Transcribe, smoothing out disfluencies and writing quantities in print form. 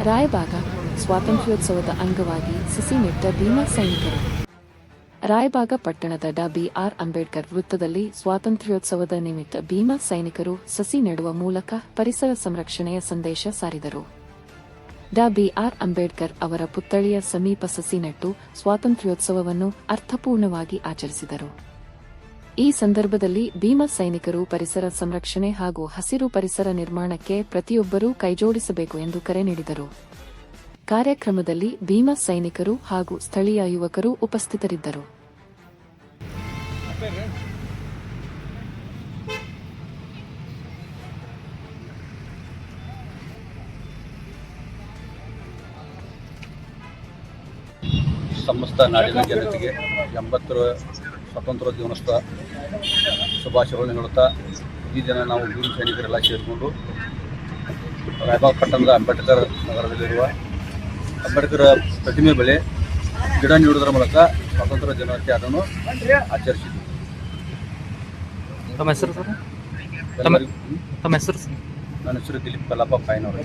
ರಾಯಬಾಗ ಸ್ವಾತಂತ್ರ್ಯೋತ್ಸವದ ಅಂಗವಾಗಿ ಸಸಿ ನೆಟ್ಟ ಭೀಮಾ ಸೈನಿಕರು. ರಾಯಬಾಗ ಪಟ್ಟಣದ ಡಾ. ಬಿ.ಆರ್. ಅಂಬೇಡ್ಕರ್ ವೃತ್ತದಲ್ಲಿ ಸ್ವಾತಂತ್ರ್ಯೋತ್ಸವದ ನಿಮಿತ್ತ ಭೀಮಾ ಸೈನಿಕರು ಸಸಿ ನೆಡುವ ಮೂಲಕ ಪರಿಸರ ಸಂರಕ್ಷಣೆಯ ಸಂದೇಶ ಸಾರಿದರು. ಡಾ. ಬಿ.ಆರ್. ಅಂಬೇಡ್ಕರ್ ಅವರ ಪುತ್ಥಳಿಯ ಸಮೀಪ ಸಸಿ ನೆಟ್ಟು ಸ್ವಾತಂತ್ರ್ಯೋತ್ಸವವನ್ನು ಅರ್ಥಪೂರ್ಣವಾಗಿ ಆಚರಿಸಿದರು. ಈ ಸಂದರ್ಭದಲ್ಲಿ ಭೀಮಾ ಸೈನಿಕರು ಪರಿಸರ ಸಂರಕ್ಷಣೆ ಹಾಗೂ ಹಸಿರು ಪರಿಸರ ನಿರ್ಮಾಣಕ್ಕೆ ಪ್ರತಿಯೊಬ್ಬರೂ ಕೈಜೋಡಿಸಬೇಕು ಎಂದು ಕರೆ ನೀಡಿದರು. ಕಾರ್ಯಕ್ರಮದಲ್ಲಿ ಭೀಮಾ ಸೈನಿಕರು ಹಾಗೂ ಸ್ಥಳೀಯ ಯುವಕರು ಉಪಸ್ಥಿತರಿದ್ದರು. ಸಮಸ್ತ ನಾಡಿನ ಜನತೆಗೆ 80ರ ಸ್ವಾತಂತ್ರ್ಯ ದಿನೋತ್ಸವ ಶುಭಾಶಯಗಳನ್ನು ಹೇಳುತ್ತಾ, ಈ ದಿನ ನಾವು ಭೀಮ ಸೈನಿಕರೆಲ್ಲ ಸೇರಿಕೊಂಡು ರಾಯಬಾಗ ಪಟ್ಟಣದ ಅಂಬೇಡ್ಕರ್ ನಗರದಲ್ಲಿರುವ ಅಂಬೇಡ್ಕರ್ ಪ್ರತಿಮೆ ಬಳಿ ಗಿಡ ನೀಡುವುದರ ಮೂಲಕ ಸ್ವಾತಂತ್ರ್ಯ ದಿನಾಚರಣೆಯನ್ನು ಆಚರಿಸಿದ್ವಿ. ತಮ್ಮ ಹೆಸರು ಸರ್? ಎಲ್ಲರಿಗೂ ತಮ್ಮ ಹೆಸರು? ನನ್ನ ಹೆಸರು ದಿಲೀಪ್ ಕಲ್ಲಪ್ಪ ಪಾಯ್ನವರು.